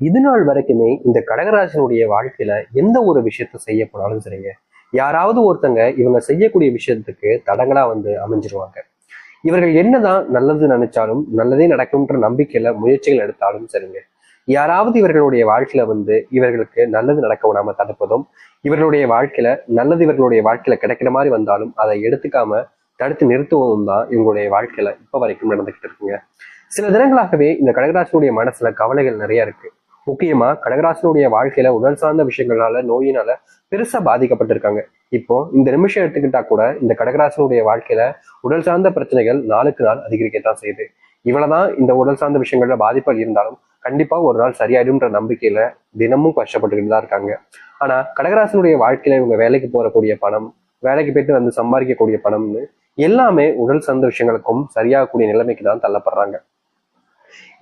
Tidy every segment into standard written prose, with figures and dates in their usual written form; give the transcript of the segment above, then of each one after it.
இது நாள் வரைக்குமே இந்த கடகராசினுடைய வாழ்க்கையில எந்த ஒரு விஷயத்த செய்ய போனாலும் சரிங்க, யாராவது ஒருத்தங்க இவங்க செய்யக்கூடிய விஷயத்துக்கு தடங்களா வந்து அமைஞ்சிருவாங்க. இவர்கள் என்னதான் நல்லது நினைச்சாலும் நல்லதே நடக்கும்ன்ற நம்பிக்கையில முயற்சிகள் எடுத்தாலும் சரிங்க, யாராவது இவர்களுடைய வாழ்க்கையில வந்து இவர்களுக்கு நல்லது நடக்க விடாம தடுப்பதும், இவர்களுடைய வாழ்க்கையில நல்லது இவர்களுடைய வாழ்க்கையில கிடைக்கிற மாதிரி வந்தாலும் அதை எடுத்துக்காம தடுத்து நிறுத்துவதும் தான் இவங்களுடைய வாழ்க்கையில இப்ப வரைக்கும் நடந்துகிட்டு இருக்குங்க. சில தினங்களாகவே இந்த கடகராசினுடைய மனசுல கவலைகள் நிறைய இருக்கு. முக்கியமா கடகராசினுடைய வாழ்க்கையில உடல் சார்ந்த விஷயங்களால நோயினால பெருசா பாதிக்கப்பட்டிருக்காங்க. இப்போ இந்த நிமிஷம் எடுத்துக்கிட்டா கூட இந்த கடகராசினுடைய வாழ்க்கையில உடல் சார்ந்த பிரச்சனைகள் நாளுக்கு நாள் அதிகரிக்கத்தான் செய்யுது. இவ்வளவுதான் இந்த உடல் சார்ந்த விஷயங்கள்ல பாதிப்புகள் இருந்தாலும் கண்டிப்பா ஒரு நாள் சரியாயிடும்ன்ற நம்பிக்கையில தினமும் கஷ்டப்பட்டுக்கிட்டு தான் இருக்காங்க. ஆனா கடகராசினுடைய வாழ்க்கையில இவங்க வேலைக்கு போறக்கூடிய பணம், வேலைக்கு போயிட்டு வந்து சம்பாதிக்கக்கூடிய பணம்னு எல்லாமே உடல் சார்ந்த விஷயங்களுக்கும் சரியாகக்கூடிய நிலைமைக்கு தான் தள்ளப்படுறாங்க.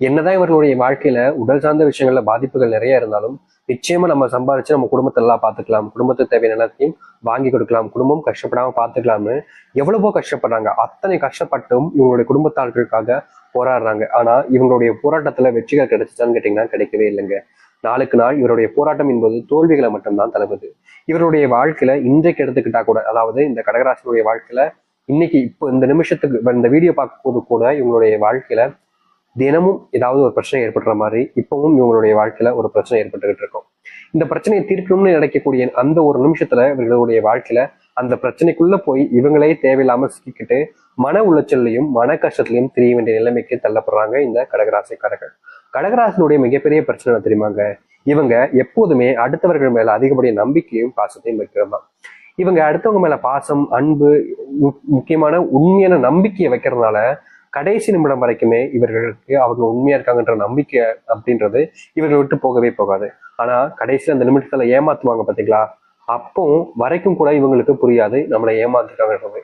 என்னதான் இவர்களுடைய வாழ்க்கையில உடல் சார்ந்த விஷயங்கள்ல பாதிப்புகள் நிறைய இருந்தாலும் நிச்சயமா நம்ம சம்பாதிச்சு நம்ம குடும்பத்தை எல்லாம் பார்த்துக்கலாம், குடும்பத்துக்கு தேவையான எல்லாத்தையும் வாங்கி கொடுக்கலாம், குடும்பம் கஷ்டப்படாம பார்த்துக்கலாம்னு எவ்வளவோ கஷ்டப்படுறாங்க. அத்தனை கஷ்டப்பட்டும் இவங்களுடைய குடும்பத்தார்களுக்காக போராடுறாங்க. ஆனா இவங்களுடைய போராட்டத்துல வெற்றிகள் கிடைச்சிச்சான்னு கேட்டீங்கன்னா கிடைக்கவே இல்லைங்க. நாளுக்கு நாள் இவருடைய போராட்டம் என்பது தோல்விகளை மட்டும்தான் தருவது. இவருடைய வாழ்க்கையில இன்றைக்கு எடுத்துக்கிட்டா கூட, அதாவது இந்த கடகராசினுடைய வாழ்க்கையில இன்னைக்கு இப்போ இந்த நிமிஷத்துக்கு இந்த வீடியோ பார்க்கும் போது கூட இவங்களுடைய வாழ்க்கையில தினமும் ஏதாவது ஒரு பிரச்சனை ஏற்படுற மாதிரி இப்பவும் இவங்களுடைய வாழ்க்கையில ஒரு பிரச்சனை ஏற்பட்டுக்கிட்டு இருக்கும். இந்த பிரச்சனையை தீர்க்கணும்னு நினைக்கக்கூடிய அந்த ஒரு நிமிஷத்துல இவர்களுடைய வாழ்க்கையில அந்த பிரச்சனைக்குள்ள போய் இவங்களே தேவையில்லாம சிக்கிக்கிட்டு மன உளைச்சல்லையும் மன கஷ்டத்திலையும் தெரிய வேண்டிய நிலைமைக்கு தள்ளப்படுறாங்க இந்த கடகராசிக்காரர்கள். கடகராசினுடைய மிகப்பெரிய பிரச்சனை தெரியுமாங்க, இவங்க எப்போதுமே அடுத்தவர்கள் மேல அதிகப்படிய நம்பிக்கையும் பாசத்தையும் வைக்கிறது தான். இவங்க அடுத்தவங்க மேல பாசம், அன்பு, முக்கியமான உண்மையான நம்பிக்கையை வைக்கிறதுனால கடைசி நிமிடம் வரைக்குமே இவர்களுக்கு அவங்க உண்மையா இருக்காங்கன்ற நம்பிக்கை அப்படின்றது இவர்கள் விட்டு போகவே போகாது. ஆனா கடைசியில் அந்த நிமிடத்துல ஏமாத்துவாங்க பாத்தீங்களா, அப்போ வரைக்கும் கூட இவங்களுக்கு புரியாது நம்மளை ஏமாத்துட்டாங்கன்றது.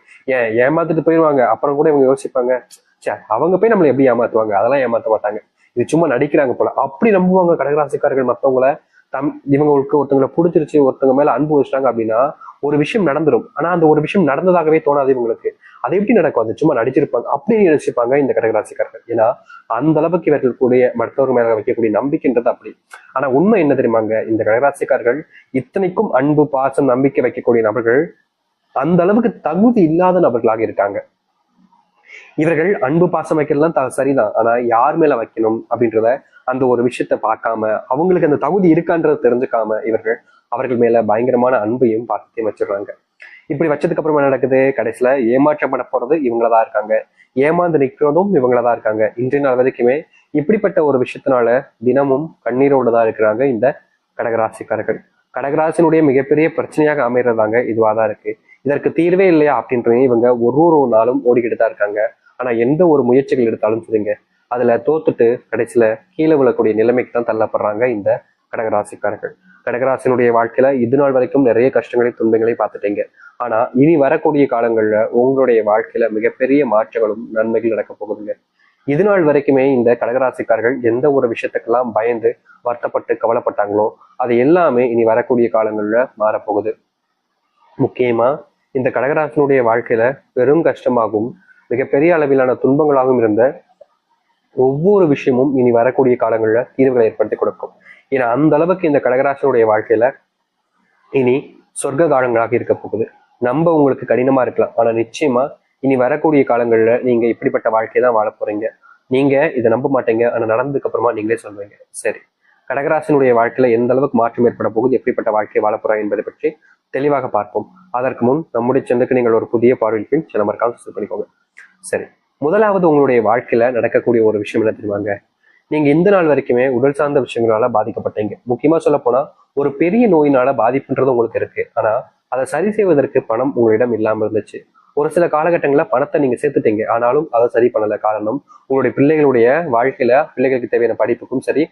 ஏமாத்துட்டு போயிடுவாங்க. அப்புறம் கூட இவங்க யோசிப்பாங்க, சே அவங்க போய் நம்மளை எப்படி ஏமாத்துவாங்க, அதெல்லாம் ஏமாத்த மாட்டாங்க, இது சும்மா நடிக்கிறாங்க போல, அப்படி நம்புவாங்க கடகராசிக்காரர்கள் மற்றவங்கள. இவங்களுக்கு ஒருத்தவங்களை பிடிச்சிருச்சு, ஒருத்தவங்க மேல அன்பு வச்சிட்டாங்க அப்படின்னா ஒரு விஷயம் நடந்துடும். ஆனா அந்த ஒரு விஷயம் நடந்ததாகவே தோணாது இவங்களுக்கு. அது எப்படி நடக்கும், அது சும்மா நடிச்சிருப்பாங்க அப்படின்னு நினைச்சிருப்பாங்க இந்த கடகராசிக்காரர்கள். ஏன்னா அந்த அளவுக்கு இவர்கள் கூடிய மற்றவர்கள் மேல வைக்கக்கூடிய நம்பிக்கைன்றது அப்படி. ஆனா உண்மை என்ன தெரியுமாங்க, இந்த கடகராசிக்காரர்கள் இத்தனைக்கும் அன்பு, பாசம், நம்பிக்கை வைக்கக்கூடிய நபர்கள் அந்த அளவுக்கு தகுதி இல்லாத நபர்களாக இருக்காங்க. இவர்கள் அன்பு பாசம் வைக்கிறதுலாம் சரிதான், ஆனா யார் மேல வைக்கணும் அப்படின்றத அந்த ஒரு விஷயத்த பார்க்காம, அவங்களுக்கு அந்த தகுதி இருக்கான்றத தெரிஞ்சுக்காம இவர்கள் அவர்கள் மேல பயங்கரமான அன்பையும் பாசத்தையும் வச்சிடுறாங்க. இப்படி வச்சதுக்கு அப்புறமா என்ன நடக்குது, கடைசியில ஏமாற்றப்பட போறது இவங்களதான் இருக்காங்க, ஏமாந்து நிற்கிறதும் இவங்களதான் இருக்காங்க. இன்றைய நாள் வரைக்குமே இப்படிப்பட்ட ஒரு விஷயத்தினால தினமும் கண்ணீரோடு தான் இருக்கிறாங்க இந்த கடகராசிக்காரர்கள். கடகராசினுடைய மிகப்பெரிய பிரச்சனையாக அமைறதாங்க இதுவாதான் இருக்கு. இதற்கு தீர்வே இல்லையா அப்படின்றது இவங்க ஒரு நாளும் ஓடிக்கிட்டு தான் இருக்காங்க. ஆனா எந்த ஒரு முயற்சிகள் எடுத்தாலும் சரிங்க, அதுல தோத்துட்டு கடைசியில கீழே விழக்கூடிய நிலைமைக்கு தான் தள்ளப்படுறாங்க இந்த கடகராசிக்காரர்கள். கடகராசினுடைய வாழ்க்கையில இது நாள் வரைக்கும் நிறைய கஷ்டங்களை துன்பங்களை பார்த்துட்டீங்க. ஆனா இனி வரக்கூடிய காலங்கள்ல உங்களுடைய வாழ்க்கையில மிகப்பெரிய மாற்றங்களும் நன்மைகள் நடக்க போகுதுங்க. இது நாள் வரைக்குமே இந்த கடகராசிக்காரர்கள் எந்த ஒரு விஷயத்துக்கெல்லாம் பயந்து வருத்தப்பட்டு கவலைப்பட்டாங்களோ அது எல்லாமே இனி வரக்கூடிய காலங்கள்ல மாறப்போகுது. முக்கியமா இந்த கடகராசினுடைய வாழ்க்கையில பெரும் கஷ்டமாகவும் மிகப்பெரிய அளவிலான துன்பங்களாகவும் இருந்த ஒவ்வொரு விஷயமும் இனி வரக்கூடிய காலங்கள்ல தீர்வுகளை ஏற்படுத்தி கொடுக்கும். ஏன்னா அந்த அளவுக்கு இந்த கடகராசினுடைய வாழ்க்கையில இனி சொர்க்க காலங்களாக இருக்க போகுது. நம்ப உங்களுக்கு கடினமா இருக்கலாம், ஆனா நிச்சயமா இனி வரக்கூடிய காலங்கள்ல நீங்க இப்படிப்பட்ட வாழ்க்கையை தான் வாழ போறீங்க. நீங்க இதை நம்ப மாட்டீங்க, ஆனா நடந்ததுக்கு அப்புறமா நீங்களே சொல்வீங்க. சரி, கடகராசினுடைய வாழ்க்கையில எந்த அளவுக்கு மாற்றம் ஏற்பட போகுது, எப்படிப்பட்ட வாழ்க்கையை வாழ போறோம் என்பதை பற்றி தெளிவாக பார்ப்போம். அதற்கு முன் நம்முடைய சேனலுக்கு நீங்கள் ஒரு புதிய பார்வையில் பின் சில மறக்காம சப்ஸ்கிரைப் பண்ணிக்கோங்க. சரி, முதலாவது உங்களுடைய வாழ்க்கையில நடக்கக்கூடிய ஒரு விஷயம் என்ன தெரியுமாங்க, நீங்க இந்த நாள் வரைக்குமே உடல் சார்ந்த விஷயங்களால பாதிக்கப்பட்டீங்க. முக்கியமா சொல்ல போனா ஒரு பெரிய நோயினால பாதிப்புன்றது உங்களுக்கு இருக்கு. ஆனா அதை சரி செய்வதற்கு பணம் உங்களிடம் இல்லாம இருந்துச்சு. ஒரு சில காலகட்டங்கள்ல பணத்தை நீங்க சேர்த்துட்டீங்க, ஆனாலும் அதை சரி பண்ணல. காரணம், உங்களுடைய பிள்ளைகளுடைய வாழ்க்கையில பிள்ளைகளுக்கு தேவையான படிப்புக்கும் சரி,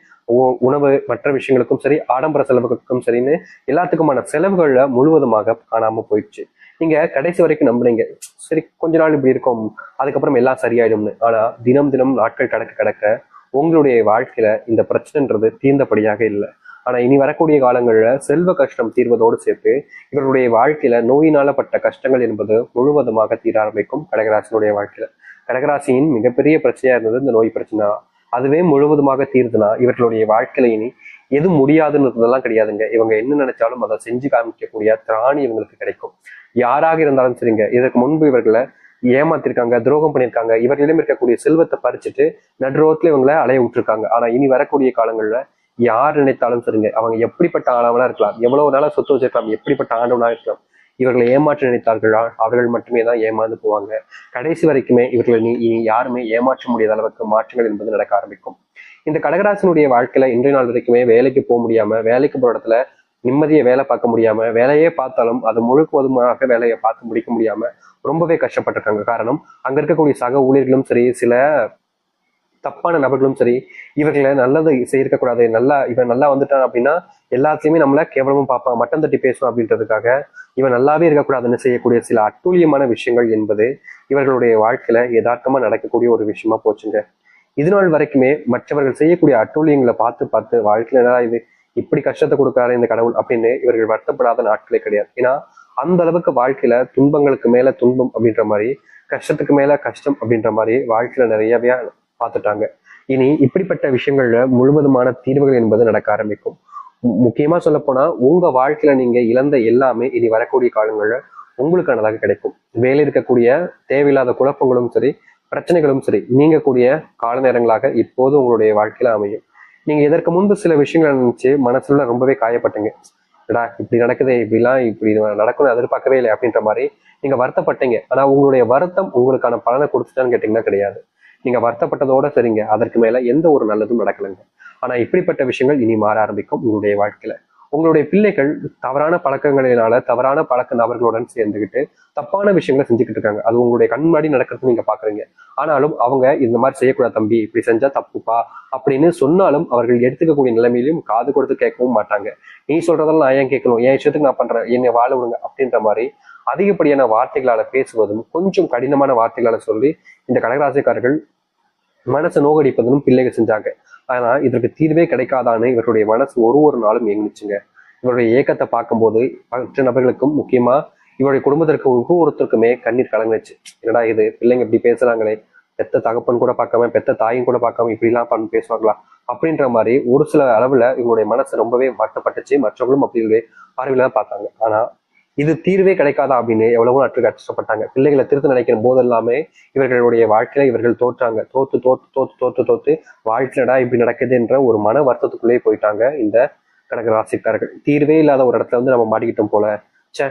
உணவு மற்ற விஷயங்களுக்கும் சரி, ஆடம்பர செலவுகளுக்கும் சரின்னு எல்லாத்துக்குமான செலவுகள்ல முழுவதுமாக காணாம போயிடுச்சு. நீங்க கடைசி வரைக்கும் நம்புறீங்க, சரி கொஞ்ச நாள் இப்படி இருக்கும், அதுக்கப்புறம் எல்லாம் சரியாயிடும்னு. ஆனா தினம் தினம் நாட்கள் கடக்க கடக்க உங்களுடைய வாழ்க்கையில இந்த பிரச்சனைன்றது தீர்ந்தபடியாக இல்லை. ஆனா இனி வரக்கூடிய காலங்கள்ல செல்வ கஷ்டம் தீர்வதோடு சேர்த்து இவருடைய வாழ்க்கையில நோயினால பட்ட கஷ்டங்கள் என்பது முழுவதுமாக தீர ஆரம்பிக்கும் கடகராசினுடைய வாழ்க்கையில. கடகராசியின் மிகப்பெரிய பிரச்சனையா இருந்தது இந்த நோய் பிரச்சனை. அதுவே முழுவதுமாக தீர்த்துனா இவர்களுடைய வாழ்க்கையில இனி எது முடியாதுன்றதெல்லாம் கிடையாதுங்க. இவங்க என்ன நினைச்சாலும் அதை செஞ்சு காமிக்கக்கூடிய திராணி இவங்களுக்கு கிடைக்கும். யாராக இருந்தாலும் சரிங்க. இதற்கு முன்பு இவர்களை ஏமாத்திருக்காங்க, துரோகம் பண்ணியிருக்காங்க, இவர்களிடம் இருக்கக்கூடிய செல்வத்தை பறிச்சுட்டு நடுரோத்துல இவங்களை அலைய விட்டுருக்காங்க. ஆனா இனி வரக்கூடிய காலங்கள்ல யார் நினைத்தாலும் சரிங்க, அவங்க எப்படிப்பட்ட ஆளவனா இருக்கலாம், எவ்வளவு நாளா சொத்து வச்சிருக்கலாம், எப்படிப்பட்ட ஆண்டவனா இருக்கலாம், இவர்களை ஏமாற்ற நினைத்தார்களா அவர்கள் மட்டுமே தான் ஏமாந்து போவாங்க. கடைசி வரைக்குமே இவர்களை இனி யாருமே ஏமாற்ற முடியாத அளவுக்கு மாற்றங்கள் என்பது நடக்க ஆரம்பிக்கும். இந்த கடகராசனுடைய வாழ்க்கையில இன்றைய நாள் வரைக்குமே வேலைக்கு போக முடியாம, வேலைக்கு போற இடத்துல நிம்மதியை வேலை பார்க்க முடியாம, வேலையே பார்த்தாலும் அது முழுவதுமாக வேலையை பார்த்து முடிக்க முடியாம ரொம்பவே கஷ்டப்பட்டிருக்காங்க. காரணம், அங்க இருக்கக்கூடிய சக ஊழியர்களும் சரி, சில தப்பான நபர்களும் சரி, இவர்களை நல்லது செய்யக்கூடாது, இவன் நல்லா வந்துட்டான் அப்படின்னா எல்லாத்தையுமே நம்மள கேவலமும் பார்ப்பான், மட்டம் தட்டி பேசுவான் அப்படின்றதுக்காக இவன் நல்லாவே இருக்கக்கூடாதுன்னு செய்யக்கூடிய சில அட்டூழியமான விஷயங்கள் என்பது இவர்களுடைய வாழ்க்கையில யதார்த்தமா நடக்கக்கூடிய ஒரு விஷயமா போச்சுங்க. இது நாள் வரைக்குமே மற்றவர்கள் செய்யக்கூடிய அட்டூழியங்களை பார்த்து பார்த்து வாழ்க்கையில என்ன இது இப்படி கஷ்டத்தை கொடுக்காரு இந்த கடவுள் அப்படின்னு இவர்கள் வருத்தப்படாத நாட்களே கிடையாது. ஏன்னா அந்த அளவுக்கு வாழ்க்கையில துன்பங்களுக்கு மேல துன்பம் அப்படின்ற மாதிரி, கஷ்டத்துக்கு மேல கஷ்டம் அப்படின்ற மாதிரி வாழ்க்கையில நிறையவே பார்த்துட்டாங்க. இனி இப்படிப்பட்ட விஷயங்கள்ல முழுவதுமான தீர்வுகள் என்பது நடக்க ஆரம்பிக்கும். முக்கியமா சொல்ல போனா உங்க வாழ்க்கையில நீங்க இழந்த எல்லாமே இனி வரக்கூடிய காலங்கள்ல உங்களுக்கானதாக கிடைக்கும். வேலை இருக்கக்கூடிய தேவையில்லாத குழப்பங்களும் சரி, பிரச்சனைகளும் சரி, நீங்கக்கூடிய கால நேரங்களாக இப்போது உங்களுடைய வாழ்க்கையில அமையும். நீங்க இதற்கு முன்பு சில விஷயங்களை நினைச்சு மனசுல ரொம்பவே காயப்பட்டீங்க. இப்படி நடக்குது, இப்படி நடக்கணும் எதிர்பார்க்கவே இல்லை அப்படின்ற மாதிரி நீங்க வருத்தப்பட்டீங்க. ஆனா உங்களுடைய வருத்தம் உங்களுக்கான பலனை கொடுத்துட்டான்னு கேட்டீங்கன்னா கிடையாது. நீங்க வருத்தப்பட்டதோட சரிங்க, அதற்கு மேல எந்த ஒரு நல்லதும் நடக்கலைங்க. ஆனா இப்படிப்பட்ட விஷயங்கள் இனி மாற ஆரம்பிக்கும் உங்களுடைய வாழ்க்கையில. உங்களுடைய பிள்ளைகள் தவறான பழக்கங்களினால தவறான பழக்க நபர்களுடன் சேர்ந்துக்கிட்டு தப்பான விஷயங்களை செஞ்சுக்கிட்டு இருக்காங்க. அது உங்களுடைய கண் முன்னாடி நடக்கிறது நீங்க பாக்குறீங்க. ஆனாலும் அவங்க இந்த மாதிரி செய்யக்கூடாது தம்பி, இப்படி செஞ்சா தப்புப்பா அப்படின்னு சொன்னாலும் அவர்கள் எடுத்துக்கக்கூடிய நிலைமையிலும் காது கொடுத்து கேட்கவும் மாட்டாங்க. நீ சொல்றதெல்லாம் நான் ஏன் கேட்கணும், என் இஷ்டத்துக்கு நான் பண்றேன், என்னை வாழ விடுங்க அப்படின்ற மாதிரி அதிகப்படியான வார்த்தைகளால பேசுவதும், கொஞ்சம் கடினமான வார்த்தைகளால சொல்லி இந்த கடகராசிக்காரர்கள் மனசை நோகடிப்பதும் பிள்ளைகள் செஞ்சாங்க. ஆனா இதற்கு தீர்வே கிடைக்காதான்னு இவருடைய மனசு ஒரு நாளும் இயங்குச்சுங்க. இவருடைய ஏக்கத்தை பார்க்கும்போது மற்ற நபர்களுக்கும், முக்கியமா இவருடைய குடும்பத்திற்கு ஒவ்வொருத்தருக்குமே கண்ணீர் கலங்குச்சு. என்னடா இது, பிள்ளைங்க இப்படி பேசுறாங்களே, பெத்த தகப்பன் கூட பார்க்காம, பெத்த தாயும் கூட பார்க்காம இப்படி எல்லாம் பேசுவாங்களா அப்படின்ற மாதிரி ஒரு சில அளவுல இவங்களுடைய மனசு ரொம்பவே வருத்தப்பட்டுச்சு. மற்றவங்களும் அப்படி பார்வையில தான் பார்த்தாங்க. ஆனா இது தீர்வே கிடைக்காதா அப்படின்னு எவ்வளவோ நாட்கள் கஷ்டப்பட்டாங்க. பிள்ளைகளை திருத்த நினைக்கிற போது எல்லாமே இவர்களுடைய வாழ்க்கையில இவர்கள் தோற்றாங்க. தோத்து தோத்து தோத்து தோத்து தோத்து வாழ்க்கையிலடா இப்படி நடக்குது என்ற ஒரு மன வருத்தத்துக்குள்ளேயே போயிட்டாங்க இந்த கடக ராசிக்காரர்கள். தீர்வே இல்லாத ஒரு இடத்துல நம்ம மாட்டிக்கிட்டோம் போல,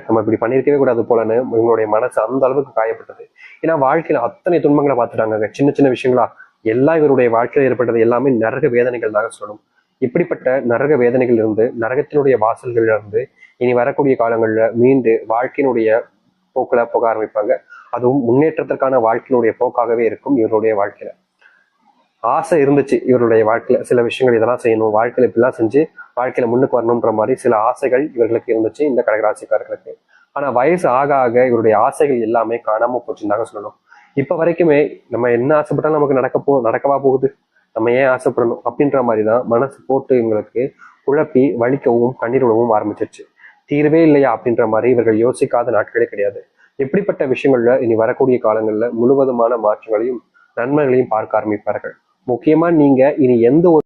நம்ம இப்படி பண்ணிருக்கவே கூடாது போலன்னு இவங்களுடைய மனசு அந்த அளவுக்கு காயப்பட்டது. ஏன்னா வாழ்க்கையில அத்தனை துன்பங்களை பார்த்துட்டாங்க. சின்ன சின்ன விஷயங்களா எல்லாம் இவருடைய வாழ்க்கையில ஏற்பட்டது எல்லாமே நரக வேதனைகள் தாங்க சொல்லணும். இப்படிப்பட்ட நரக வேதனைகள் இருந்து, நரகத்தினுடைய வாசல்கள்ல இருந்து இனி வரக்கூடிய காலங்கள்ல மீண்டு வாழ்க்கையினுடைய போக்குல போக ஆரம்பிப்பாங்க. அதுவும் முன்னேற்றத்திற்கான வாழ்க்கையினுடைய போக்காகவே இருக்கும் இவருடைய வாழ்க்கையில. ஆசை இருந்துச்சு இவருடைய வாழ்க்கையில, சில விஷயங்கள் இதெல்லாம் செய்யணும், வாழ்க்கையில இப்படிலாம் செஞ்சு வாழ்க்கையில முன்னுக்கு வரணும்ன்ற மாதிரி சில ஆசைகள் இவர்களுக்கு இருந்துச்சு இந்த கடகராசிக்காரர்களுக்கு. ஆனா வயசு ஆக ஆக இவருடைய ஆசைகள் எல்லாமே காணாம போச்சுன்னு தாங்க சொல்லணும். இப்ப வரைக்குமே நம்ம என்ன ஆசைப்பட்டாலும் நமக்கு நடக்கவா போகுது, நம்ம ஏன் ஆசைப்படணும் அப்படின்ற மாதிரிதான் மனசு போட்டு இவங்களுக்கு குழப்பி வலிக்கவும் கண்ணீர் விடவும் ஆரம்பிச்சிருச்சு. தீர்வே இல்லையா அப்படின்ற மாதிரி இவர்கள் யோசிக்காத நாட்களே கிடையாது. எப்படிப்பட்ட விஷயங்கள்ல இனி வரக்கூடிய காலங்கள்ல முழுவதுமான மாற்றங்களையும் நன்மைகளையும் பார்க்க ஆரம்பிப்பார்கள். முக்கியமா நீங்க இனி எந்த ஒரு